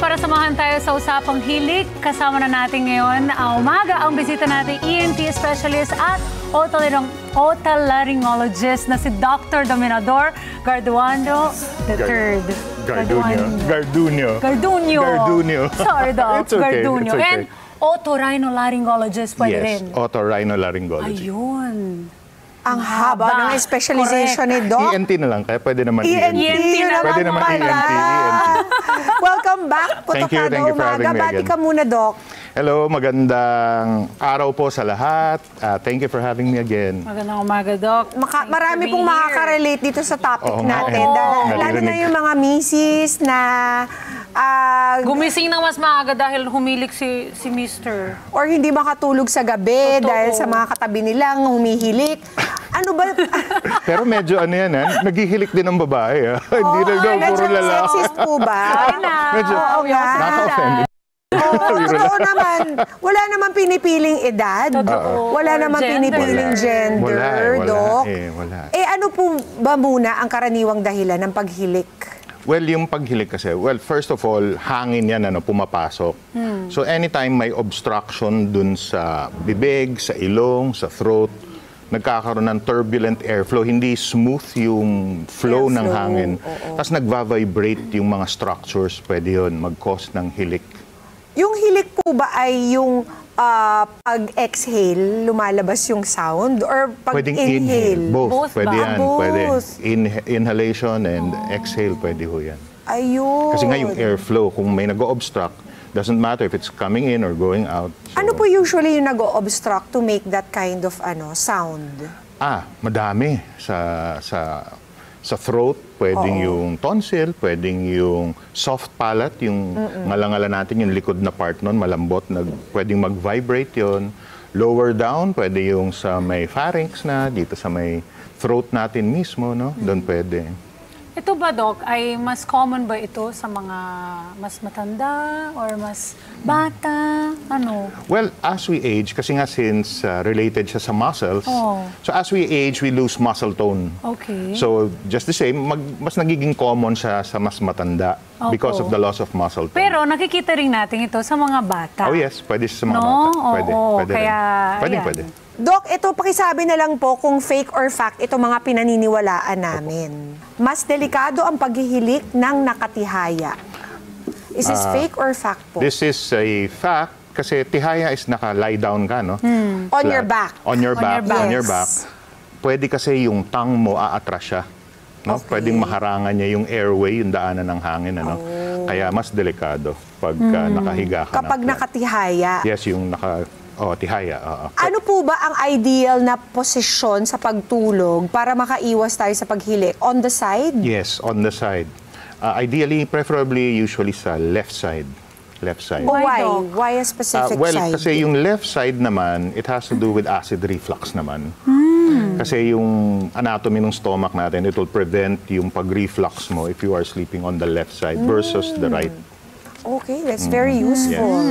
para samahan tayo sa Usapang Hilik. Kasama na natin ngayon umaga ang bisita natin ENT specialist at otolaryngologist na si Dr. Dominador Garduño III. Garduño. Sorry, Doc. It's okay. Garduño. It's okay. And otorhinolaryngologist pwede rin. Yes, otorhinolaryngology. Ayun. Ang haba ng specialization ni Doc. ENT na lang, kaya pwede naman ENT na Pwede naman pala. ENT. Welcome back, Thank you for having me Bati again. ka muna, Doc. Hello, magandang araw po sa lahat. Thank you for having me again. Magandang umaga, Doc. Marami pong makaka-relate dito sa topic Oo, natin. oo. Lalo na yung mga misis na Gumising ng mas maaga dahil humilik si Mr. or hindi makatulog sa gabi Totoo. dahil sa mga katabi nilang humihilik. Ano ba? Pero medyo ano yan, naghihilik din ng babae. Hindi lang daw puro Medyo lalaki. sexist po ba? Medyo Oo nga. nakaka-offend. Totoo naman. Wala naman pinipiling edad. Wala naman pinipiling gender, Doc. Wala. Ano po ba muna ang karaniwang dahilan ng paghilik? Well, yung paghilik kasi, first of all, hangin yan, pumapasok. So, anytime may obstruction dun sa bibig, sa ilong, sa throat, nagkakaroon ng turbulent airflow, hindi smooth yung flow ng hangin. Tapos nagva-vibrate yung mga structures, pwede yun, mag-cause ng hilik. Yung hilik po ba ay yung pag-exhale, lumalabas yung sound? Or Pwedeng pag-inhale? Both. Pwede ba? yan. Both. Pwede. Inhalation and exhale, pwede ho yan. Ayun. Kasi nga yung airflow, kung may nag-o-obstruct, doesn't matter if it's coming in or going out. So, Ano po usually yung nag-o-obstruct to make that kind of sound? Madami. Sa throat, pwedeng yung tonsil, pwedeng yung soft palate, yung ngalangala natin, yung likod na part nun, malambot, pwedeng mag-vibrate yon. Lower down, pwede yung sa may pharynx na, dito sa may throat natin mismo, no? Doon pwede. Ito ba, Doc, ay mas common ba ito sa mga mas matanda or mas bata? Ano? Well, as we age, kasi nga since related siya sa muscles, so as we age, we lose muscle tone. Okay. So, just the same, mas nagiging common siya sa mas matanda because of the loss of muscle tone. Pero nakikita rin natin ito sa mga bata. Oh yes, pwede siya sa mga No? bata. Pwede, Oo, pwede kaya, rin. ayan. Pwede. Doc, ito pakisabi na lang po kung fake or fact itong mga pinaniniwalaan namin. Mas delikado ang paghihilik ng nakatihaya. Is this fake or fact po? This is a fact kasi tihaya is naka-lie down ka, no? On your back. On your back. back. On your Yes. back. Pwede kasi yung tongue mo aatras siya. No? Okay. Pwedeng maharangan niya yung airway, yung daanan ng hangin. Ano? Kaya mas delikado pag nakahiga ka. Kapag nakatihaya. Yes, yung tihaya. Ano po ba ang ideal na posisyon sa pagtulog para makaiwas tayo sa paghilik? On the side? Yes, on the side. Ideally, preferably, usually sa left side. Left side. Why? Why, Doc? Why a specific side? Kasi yung left side naman, it has to do with acid reflux naman. Kasi yung anatomy ng stomach natin, it will prevent yung pag-reflux mo if you are sleeping on the left side versus the right. Okay, that's very useful.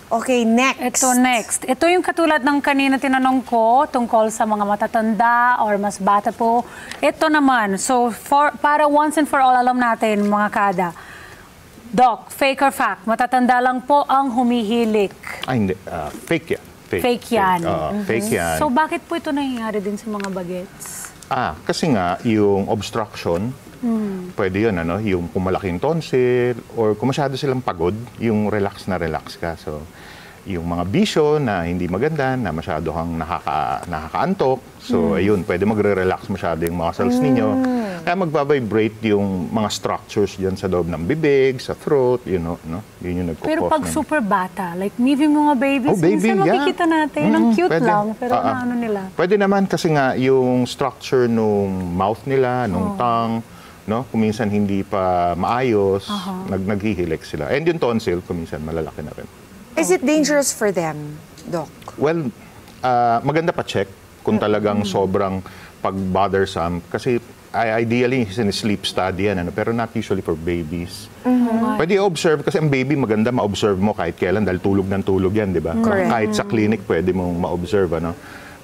Okay, next. Ito next. Ito yung katulad ng kanina tinanong ko tungkol sa mga matatanda or mas bata po. Ito naman. So, para once and for all, alam natin, mga kada. Doc, fake or fact? Matatanda lang po ang humihilik. Hindi. Fake yan. Fake yan. Fake yan. So, bakit po ito nangyayari din sa mga bagets? Kasi nga, yung obstruction, pwede yun, yung kung malaking tonsil, or kung masyado silang pagod, yung relax ka. So, yung mga bisyo na hindi maganda, na masyado kang nakakaantok, so, ayun, pwede magre-relax masyado yung muscles ninyo. Kaya magbabibrate yung mga structures dyan sa loob ng bibig, sa throat, yun yung nagkukos. Pero pag super bata, like maybe mga babies, minsan makikita natin, ang cute pwede. lang, pero ano nila? Pwede naman kasi nga yung structure nung mouth nila, nung tongue, kung minsan hindi pa maayos, naghihilik sila. And yung tonsil, kung minsan malalaki na rin. Is it dangerous for them, Doc? Well, maganda pa check kung talagang sobrang pag-bothersome. Kasi ideally, sleep study yan, pero not usually for babies. Pwede i-observe, kasi ang baby maganda ma-observe mo kahit kailan dahil tulog ng tulog yan, di ba? Correct. Kahit sa clinic pwede mong ma-observe,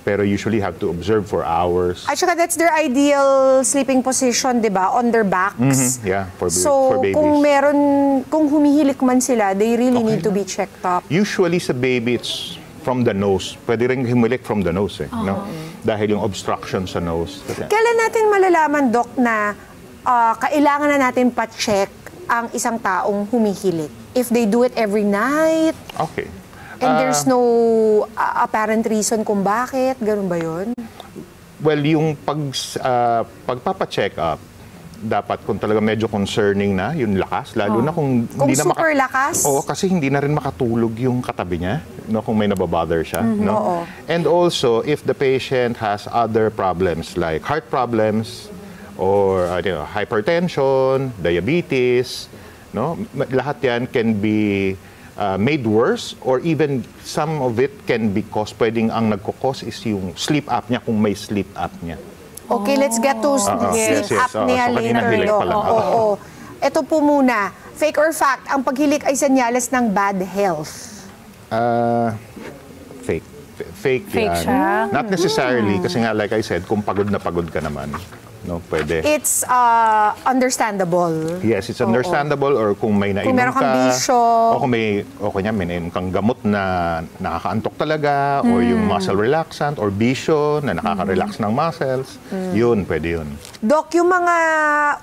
Pero usually have to observe for hours. At saka that's their ideal sleeping position, di ba? On their backs. Yeah, for So, babies. kung humihilik man sila, they really need to be checked up. Usually sa baby, it's from the nose. Pwede rin himilik from the nose, no? Dahil yung obstruction sa nose. Kailan natin malalaman, Doc, na kailangan na natin pa-check ang isang taong humihilik? If they do it every night, Okay. and there's no apparent reason kung bakit, ganun ba yun? Well, yung pagpapacheck up, dapat kung talaga medyo concerning na, yung lakas, lalo na kung hindi na super lakas? Oo, kasi hindi na rin makatulog yung katabi niya, no, kung may nababother siya, no? Oo. And also, if the patient has other problems like heart problems or hypertension, diabetes, no? Lahat yan can be made worse or even some of it can be caused. Pwedeng ang nagkukos is yung sleep apnea kung may sleep apnea. Okay, let's get to Yes, yes. apnea So, kanina later, hilik Doc. pa lang. Oo. Ito po muna, fake or fact, ang paghilik ay senyales ng bad health. Fake. Fake Fake yan. siya? Not necessarily, kasi nga like I said, kung pagod na pagod ka naman, no, pwede. It's understandable. Yes, it's understandable or kung may nainom Kung meron kang ka, bisyo. o kung may nainom kang gamot na nakakaantok talaga or yung muscle relaxant or bisyo na nakaka-relax ng muscles, yun, pwede yun. Doc, yung mga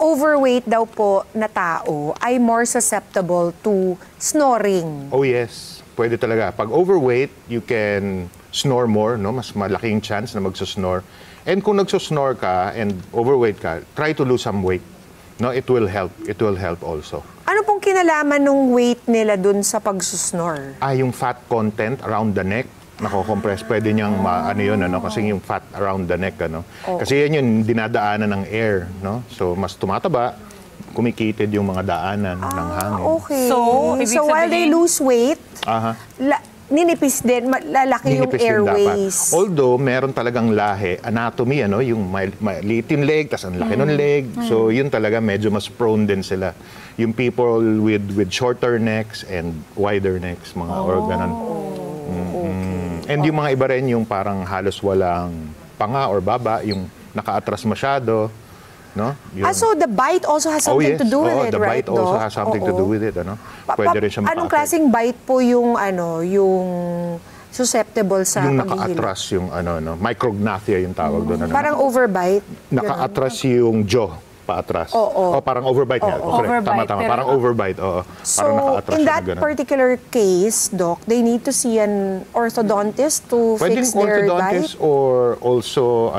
overweight daw po na tao ay more susceptible to snoring. Oh yes, pwede talaga. Pag overweight, you can snore more, no? Mas malaking chance na magsusnore. And kung nagsusnore ka and overweight ka, try to lose some weight. No, it will help. It will help also. Ano pong kinalaman ng weight nila dun sa pagsusnore? Yung fat content around the neck, nako-compress. Pwede niyang kasi yung fat around the neck, Kasi yan yung dinadaanan ng air, no? So, mas tumataba, kumikitid yung mga daanan ng hangin. Okay. So, ibig while they sabihin- lose weight, ninipis din, lalaki yung Ninipis din airways. dapat. Although, meron talagang lahi, anatomy, yung maliit yung leg, tas ang laki ng leg. So, yun talaga, medyo mas prone din sila. Yung people with shorter necks and wider necks, mga organon. And yung mga iba rin, yung parang halos walang panga or baba, yung naka-atras masyado. No? Yun. So the bite also has something to do with it, the right, bite also Doc? has something to do with it, Pwede rin siya Anong maka-affect. klaseng bite po yung susceptible sa Yung paghihilik? naka-atras yung micrognathia yung tawag doon. Parang overbite? Naka-atras yung jaw paatras. O parang overbite nga. Correct. Overbite, Tama. pero- Parang overbite. Oo. So, Parang naka-atras in yung that ganun. particular case, Doc, they need to see an orthodontist to Pwedeng fix their orthodontist bite? or also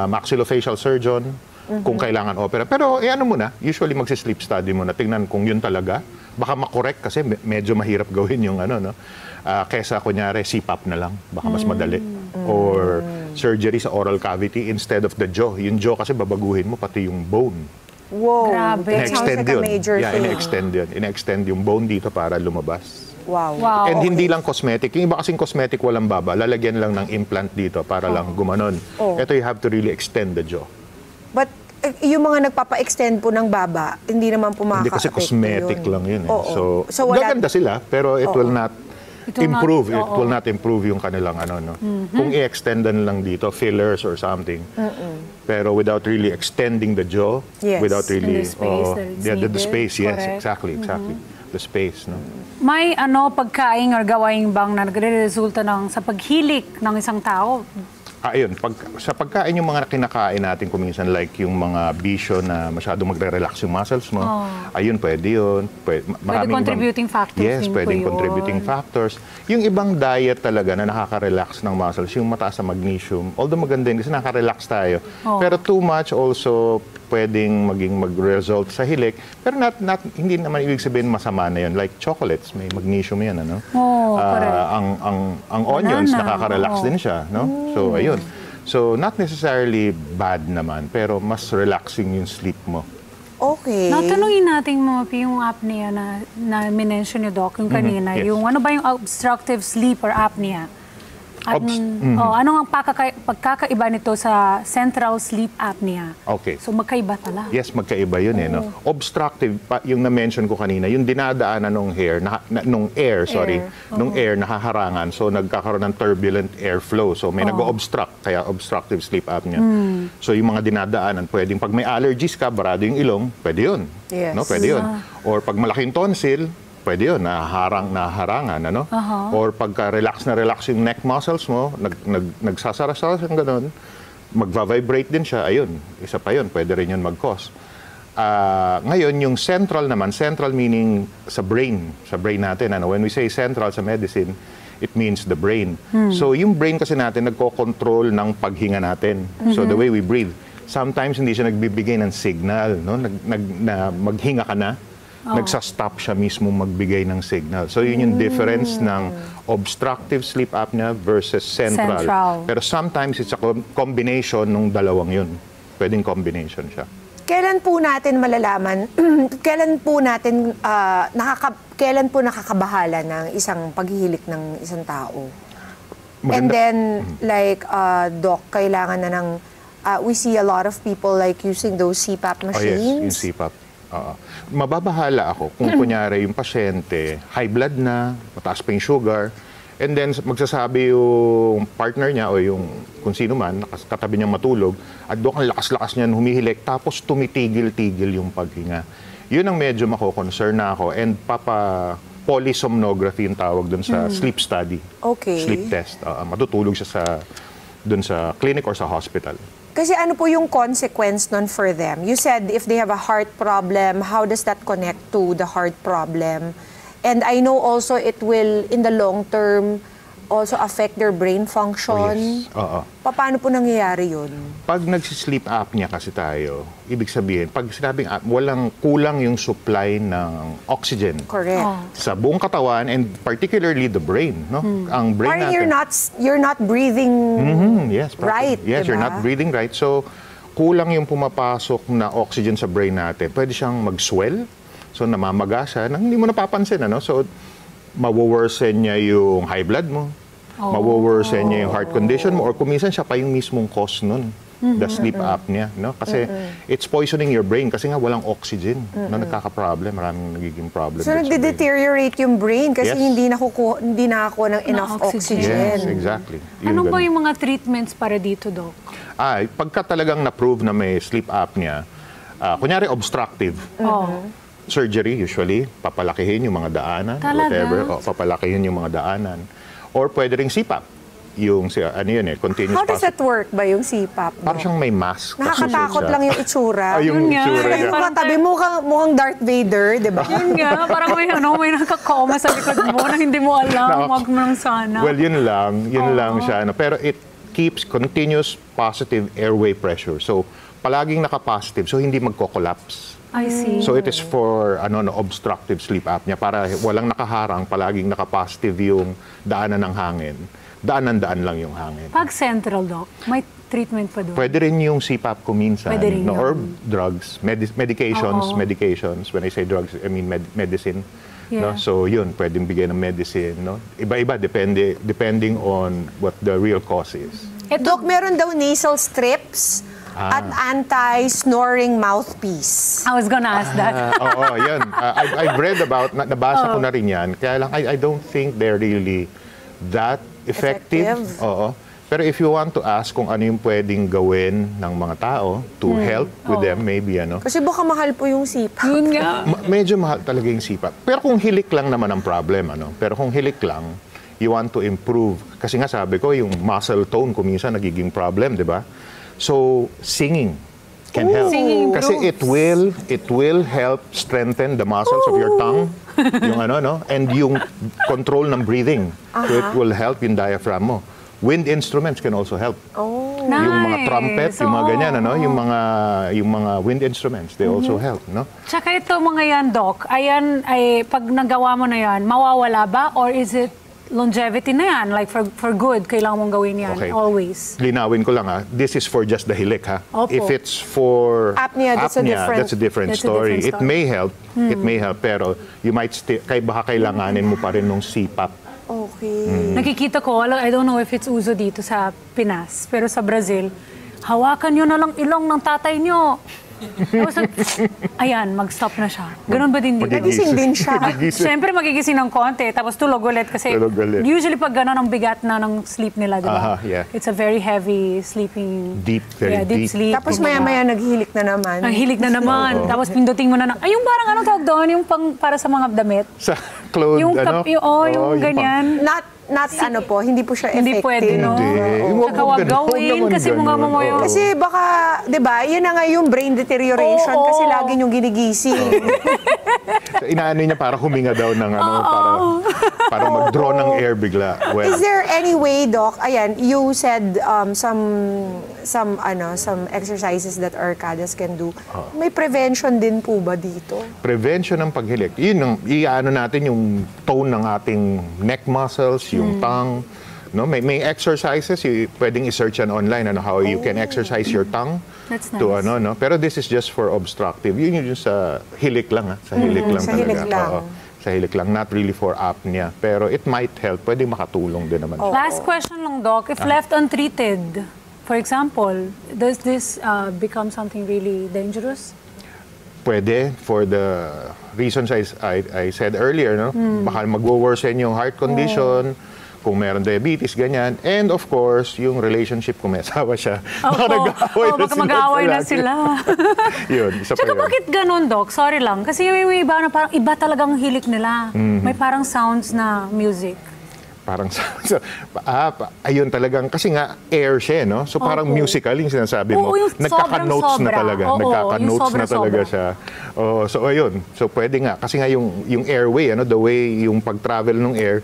maxillofacial surgeon kung kailangan opera. Pero ano muna, usually magsi-sleep study muna. Tingnan kung yun talaga. Baka makorek kasi medyo mahirap gawin yung kesa kunyari CPAP na lang. Baka mas madali. Or surgery sa oral cavity instead of the jaw. Yung jaw kasi babaguhin mo pati yung bone. Wow, Grabe. that sounds In-extend like a yun. major Yeah, thing. in-extend yun. In-extend yung bone dito para lumabas. Wow. Wow. And hindi lang cosmetic. Yung iba kasing cosmetic walang baba. Lalagyan lang ng implant dito para lang gumanon. Ito you have to really extend the jaw. But yung mga nagpapa-extend po ng baba, hindi naman po Hindi kasi makaka-apekto cosmetic yun. lang yun. Oo. So gaganda sila, pero it will not It will not- improve. It oo. will not improve yung kanilang Kung i-extendan lang dito, fillers or something. Pero without really extending the jaw, Yes. without really... And the space that it's the needed. space, yes, Correct. exactly. The space, no? May pagkain or gawain bang na nagre-resulta sa paghilik ng isang tao? Ayun, sa pagkain yung mga kinakain natin kuminsan, like yung mga bisyo na masyadong magre-relax yung muscles mo, ayun, pwede yun. Maraming contributing factors Yes, din po pwedeng yun. contributing factors. Yung ibang diet talaga na nakaka-relax ng muscles, yung mataas sa magnesium, although maganda yun kasi nakaka-relax tayo. Pero too much also pwedeng mag-result sa hilik. Pero hindi naman ibig sabihin masama na yun. Like chocolates, may magnesium yan, correct. Ang onions, Banana, nakaka-relax din siya, no? So, ayun. So, not necessarily bad naman, pero mas relaxing yung sleep mo. Okay. Natanungin natin yung apnea na minention ni Doc, yung kanina. Yes. Yung ano ba yung obstructive sleep or apnea? At ano ang pagkakaiba nito sa central sleep apnea? Okay. So magkaiba tala. Yes, magkaiba yun eh. No? Obstructive, yung na-mention ko kanina, yung dinadaanan ng nung air, nakaharangan. So nagkakaroon ng turbulent airflow. So may nag-obstruct, kaya obstructive sleep apnea. So yung mga dinadaanan, pwedeng pag may allergies ka, barado yung ilong, pwede yun. Yes. No? Pwede yun. Or pag malaking tonsil, pwede yun, naharangan, ano? Or pagka-relax na relax yung neck muscles mo, nagsasara-sara yung gano'n, magva-vibrate din siya, ayun, isa pa yun, pwede rin yun mag-cause. Ngayon, yung central naman, central meaning sa brain natin, ano? When we say central sa medicine, it means the brain. So yung brain kasi natin, nagko-control ng paghinga natin. So the way we breathe. Sometimes hindi siya nagbibigay ng signal, no? Na maghinga ka na, nagsa-stop siya mismo magbigay ng signal. So yun yung difference ng obstructive sleep apnea versus central. Pero sometimes it's a combination ng dalawang yun. Pwedeng combination siya. Kailan po natin malalaman, kailan po nakakabahala ng isang paghihilik ng isang tao? And then, like, Doc, kailangan na ng, we see a lot of people like using those CPAP machines. Oh yes, yung CPAP. Mababahala ako kung kunyari yung pasyente, high blood na, mataas pa yung sugar, and then magsasabi yung partner niya o yung kung sino man, katabi niyang matulog, at doon ang lakas-lakas niyan humihilik, tapos tumitigil-tigil yung paghinga. Yun ang medyo mako-concern na ako, and polysomnography yung tawag doon sa sleep study. Okay. Sleep test. Matutulog siya doon sa clinic or sa hospital. Kasi ano po yung consequence nun for them? You said if they have a heart problem, how does that connect to the heart problem? And I know also it will, in the long term, also affect their brain function. Oh, yes. Paano po nangyayari yun? Pag nagsisleep apnea kasi tayo, ibig sabihin, pag sinabing kulang yung supply ng oxygen. Correct. Sa buong katawan and particularly the brain, no? Ang brain Parang natin. you're not breathing yes, right, yes, diba? you're not breathing right. So, kulang yung pumapasok na oxygen sa brain natin. Pwede siyang mag-swell. So, namamaga siya nang hindi mo napapansin, ano? So, mawo-worsen niya yung high blood mo. Mawo-worsen niya yung heart condition mo. Or kuminsan siya pa yung mismong cause nun. The sleep apnea, no? Kasi it's poisoning your brain kasi nga walang oxygen. No, nagkaka-problem, maraming nagiging problem. So, nagde-deteriorate yung brain kasi Yes. hindi nakuha ng enough oxygen. Yes, exactly. Yun Ano ba ganun. yung mga treatments para dito, Doc? Pagka talagang na-prove na may sleep apnea, kunyari obstructive, surgery usually, papalakihin yung mga daanan, Talaga? whatever, papalakihin yung mga daanan. Or pwede ring CPAP, yung continuous How does passage. that work ba yung CPAP? Parang siyang may mask. Nakakatakot lang yung itsura. yung Yun nga. itsura niya. Yung katabi mukhang Darth Vader, di ba? Yun nga, parang may nakakoma sa likod mo na hindi mo alam, wag mo lang sana. Well, yun lang siya. Pero it keeps continuous positive airway pressure. So, palaging naka-positive, so hindi magko-collapse. I see. So it is for obstructive sleep apnea para walang nakaharang, palaging nakapositive yung daanan ng hangin. Daan lang yung hangin. Pag central, Doc, may treatment pa doon? Pwede rin yung CPAP kuminsan. Pwede rin yun. Or drugs, medications. When I say drugs, I mean medicine. Yeah. No? So yun, pwedeng bigyan ng medicine. No? Iba-iba, depending on what the real cause is. Doc, meron daw nasal strips at anti-snoring mouthpiece. I was gonna ask that. Oo, yun. I've read about, nabasa ko na rin yan. Kaya lang, I don't think they're really that effective. Oo. Pero if you want to ask kung ano yung pwedeng gawin ng mga tao to help with them, maybe Kasi baka mahal po yung CPAP. Yun nga. medyo mahal talaga yung CPAP. Pero kung hilik lang naman ang problem, Pero kung hilik lang, you want to improve. Kasi nga sabi ko, yung muscle tone kuminsan nagiging problem, di ba? So, singing can help. Singing Kasi improves. it will help strengthen the muscles of your tongue, yung and yung control ng breathing. So it will help yung diaphragm mo. Wind instruments can also help. Nice. Yung mga trumpet, yung mga ganyan, yung mga wind instruments, they also help, Tsaka ito mga yan, Doc, ayan, pag nagawa mo na yan, mawawala ba? Or is it longevity na yan? Like for good, kailangan mong gawin yan, Okay. always. Linawin ko lang this is for just the hilik Opo. If it's for Apnea, that's a different story. story. It may help, pero you might baka kailanganin mo pa rin ng CPAP. Okay. Nakikita ko, I don't know if it's uso dito sa Pinas, pero sa Brazil, hawakan nyo na lang ilong ng tatay nyo. Tapos, ayan, mag-stop na siya. Ganun ba din dito? Nagising din siya. Siyempre, magigising ng konti, tapos tulog ulit. Kasi Tulog ulit. usually pag gano'n ang bigat na ng sleep nila, di ba? Yeah. It's a very heavy sleeping... Deep, very deep. sleep. Tapos maya-maya naghihilik na naman. Ang hilig na naman. Tapos pinduting mo na ay, yung parang ano tawag doon? Yung pang para sa mga damit. Sa clothes, Yung, ano? yung ganyan. Not ano po, hindi po siya Hindi effective. pwede, no? Hindi. Tsaka wag gawin kasi mga mamoyo. Kasi baka, di ba, yun na nga yung brain deterioration Oo. kasi lagi yung ginigising. Inaano niya para huminga daw ng ano, para mag-draw ng air bigla. Well, Is there any way, Doc, ayan, you said some exercises that Arcadas can do. May prevention din po ba dito? prevention ng paghilik. Yun ang iano natin yung tone ng ating neck muscles, yung tongue. No, may exercises pwedeng i-search yan online how you can exercise your tongue. That's To nice. no. Pero this is just for obstructive. Yun yung sa hilik lang sa hilik lang sa talaga. hilik lang. Oo. Sa hilik lang, not really for apnea. Pero it might help. Pwedeng makatulong din naman. Last question lang, Doc. If left untreated, for example, does this become something really dangerous? Pwede for the reasons I said earlier, no? Baka magwo-worsen yung heart condition, kung meron diabetes, ganyan. And of course, yung relationship, kung may asawa siya, baka nag-aaway na baka mag-aaway na palagi. sila. Yun, isa pa Tsaka yun. bakit ganun, Doc? Sorry lang. Kasi may iba na parang iba talagang hilik nila. May parang sounds na music. Parang, ayun talagang, kasi nga, air siya, no? So parang musical yung sinasabi mo. Oo, yung Nagkaka-notes na sobrang-sobra. talaga. Oo, Nagkaka-notes yung na talaga sobra-sobra. siya. Oh, so ayun. So pwede nga. Kasi nga yung airway, the way yung pag-travel ng air,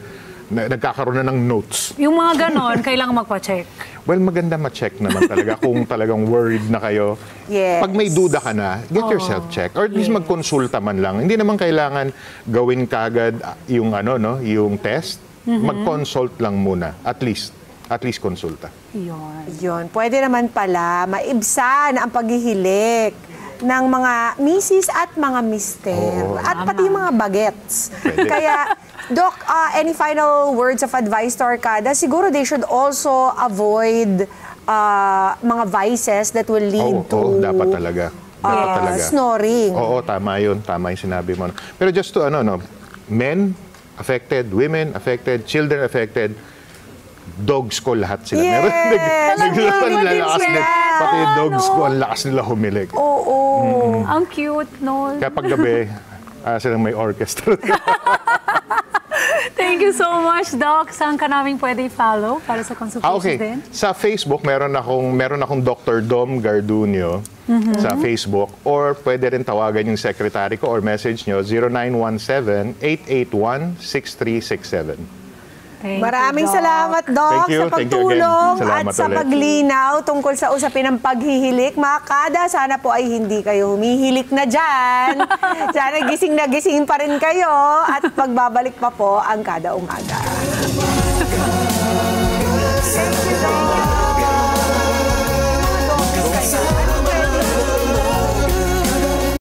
nagkakaroon na ng notes. Yung mga ganon, kailangan magpa-check. Well, maganda ma-check naman talaga kung talagang worried na kayo. Yes. Pag may duda ka na, get yourself checked. Or at least magkonsulta man lang. Hindi naman kailangan gawin kagad yung yung test. Mag-consult lang muna. At least konsulta. Yun. Yun, pwede naman pala maibsan ang paghihilik ng mga misis at mga mister. Oo. At pati yung mga bagets. Pwede. Kaya, Doc, any final words of advice to Arcada? Siguro they should also avoid mga vices that will lead to dapat talaga. Dapat talaga. snoring. Oo, tama yun. Tama yung sinabi mo. Pero just to, men affected, women affected, children affected, dogs ko lahat sila. Yes! Meron lalakas sila. nila. Pati yung dogs ko, ang lakas nila humilik. Oo. Ang cute, no? Kaya pag gabi, silang may orchestra. Thank you so much, Doc. Saan ka namin pwede i-follow para sa consultations Okay. din? Sa Facebook, meron akong Dr. Dom Gardunio sa Facebook. Or pwede rin tawagan yung secretary ko or message nyo 0917-881-6367. Maraming salamat, Doc, Thank you. sa Thank you pagtulong again. at Salamat sa ulit. paglinaw tungkol sa usapin ng paghihilik. Mga kada, sana po ay hindi kayo humihilik na dyan. Sana gising na gising pa rin kayo at pagbabalik pa po ang Kada Umaga. Thank you, Doc.